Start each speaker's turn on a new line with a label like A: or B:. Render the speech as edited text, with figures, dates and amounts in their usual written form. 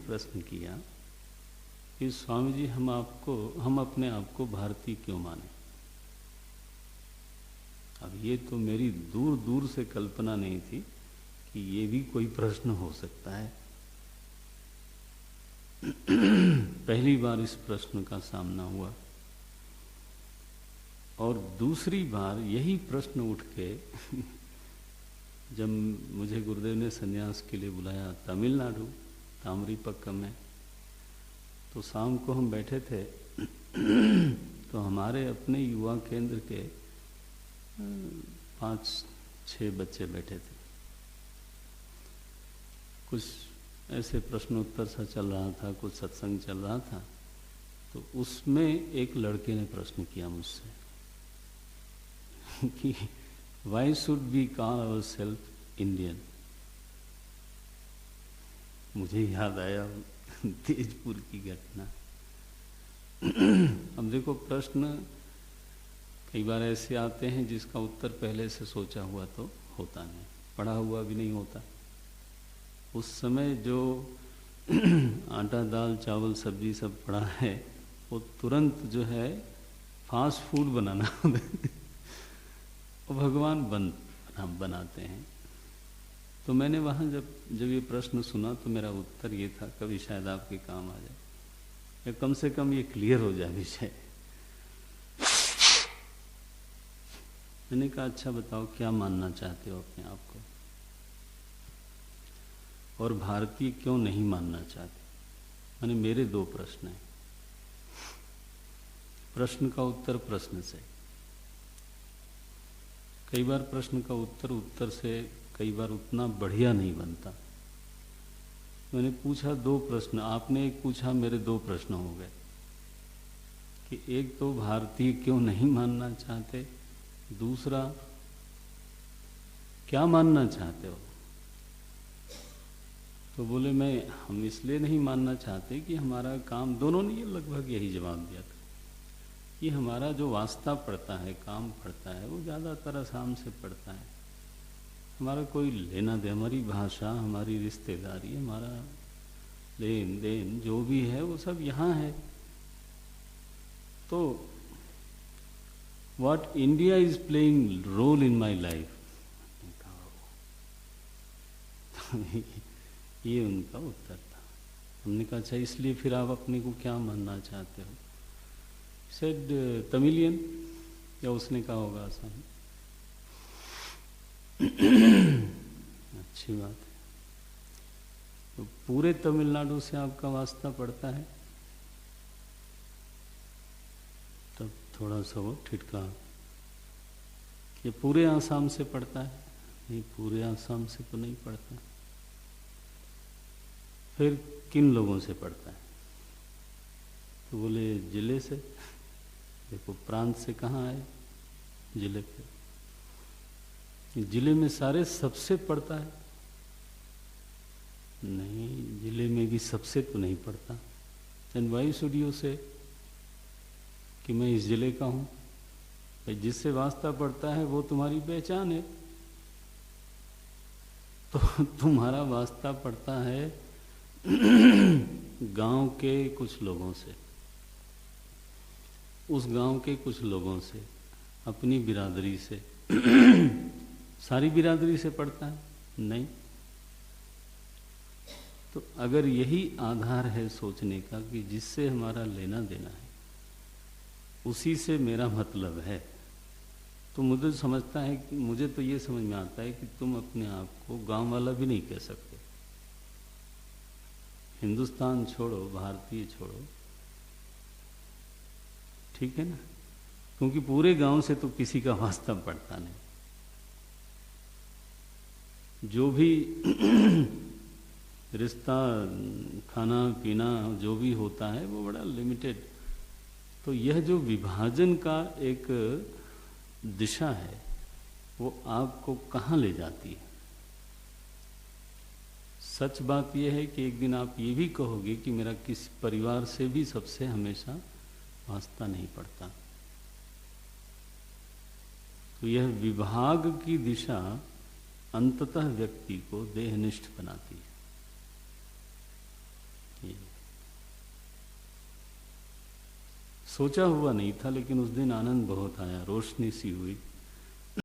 A: प्रश्न किया कि स्वामी जी हम अपने आप को भारतीय क्यों माने। अब ये तो मेरी दूर दूर से कल्पना नहीं थी कि ये भी कोई प्रश्न हो सकता है। पहली बार इस प्रश्न का सामना हुआ और दूसरी बार यही प्रश्न उठ के जब मुझे गुरुदेव ने संन्यास के लिए बुलाया तमिलनाडु तामरीपक्कम में, तो शाम को हम बैठे थे तो हमारे अपने युवा केंद्र के 5-6 बच्चे बैठे थे। कुछ ऐसे प्रश्नोत्तर सा चल रहा था, कुछ सत्संग चल रहा था, तो उसमें एक लड़के ने प्रश्न किया मुझसे कि why should we call our self Indian. मुझे याद आया तेजपुर की घटना। अब देखो, प्रश्न कई बार ऐसे आते हैं जिसका उत्तर पहले से सोचा हुआ तो होता नहीं, पढ़ा हुआ भी नहीं होता। उस समय जो आटा दाल चावल सब्जी सब पड़ा है वो तुरंत जो है फास्ट फूड बनाना और भगवान बनाते हैं। तो मैंने वहाँ जब ये प्रश्न सुना तो मेरा उत्तर ये था, कभी शायद आपके काम आ जाए या कम से कम ये क्लियर हो जाए विषय। मैंने कहा अच्छा बताओ क्या मानना चाहते हो अपने आप को, और भारतीय क्यों नहीं मानना चाहते। मैंने मेरे 2 प्रश्न हैं, प्रश्न का उत्तर प्रश्न से। कई बार प्रश्न का उत्तर से कई बार उतना बढ़िया नहीं बनता। मैंने पूछा 2 प्रश्न, आपने एक पूछा, मेरे 2 प्रश्न हो गए कि एक तो भारतीय क्यों नहीं मानना चाहते, दूसरा क्या मानना चाहते हो। तो बोले हम इसलिए नहीं मानना चाहते कि हमारा काम, दोनों ने ये लगभग यही जवाब दिया था कि हमारा जो वास्ता पड़ता है, काम पड़ता है, वो ज़्यादातर आसाम से पड़ता है। हमारा कोई लेना दे, हमारी भाषा, हमारी रिश्तेदारी, हमारा लेन देन जो भी है वो सब यहाँ है। तो what India is playing role in my life, ये उनका उत्तर था। हमने कहा अच्छा इसलिए फिर आप अपने को क्या मानना चाहते हो। सेड तमिलियन, या उसने कहा होगा आसाम। अच्छी बात है। तो पूरे तमिलनाडु से आपका वास्ता पड़ता है। तब थोड़ा सा वो ठिठका, ये पूरे आसाम से पड़ता है। नहीं, पूरे आसाम से तो नहीं पड़ता। फिर किन लोगों से पड़ता है। तो बोले जिले से। देखो प्रांत से कहाँ आए, जिले पे। जिले में सारे सबसे पड़ता है। नहीं, जिले में भी सबसे तो नहीं पड़ता। देन व्हाई शुड यू से कि मैं इस जिले का हूं। भाई जिससे वास्ता पड़ता है वो तुम्हारी पहचान है। तो तुम्हारा वास्ता पड़ता है गांव के कुछ लोगों से, उस गांव के कुछ लोगों से, अपनी बिरादरी से। सारी बिरादरी से पड़ता है नहीं। तो अगर यही आधार है सोचने का कि जिससे हमारा लेना देना है उसी से मेरा मतलब है, तो मुझे समझता है कि मुझे तो ये समझ में आता है कि तुम अपने आप को गांव वाला भी नहीं कह सकते। हिंदुस्तान छोड़ो, भारतीय छोड़ो, ठीक है ना, क्योंकि पूरे गांव से तो किसी का वास्ता पड़ता नहीं। जो भी रिश्ता, खाना पीना जो भी होता है वो बड़ा लिमिटेड। तो यह जो विभाजन का एक दिशा है वो आपको कहाँ ले जाती है। सच बात यह है कि एक दिन आप ये भी कहोगे कि मेरा किस परिवार से भी सबसे हमेशा वास्ता नहीं पड़ता। तो यह विभाग की दिशा अंततः व्यक्ति को देहनिष्ठ बनाती है। सोचा हुआ नहीं था, लेकिन उस दिन आनंद बहुत आया, रोशनी सी हुई।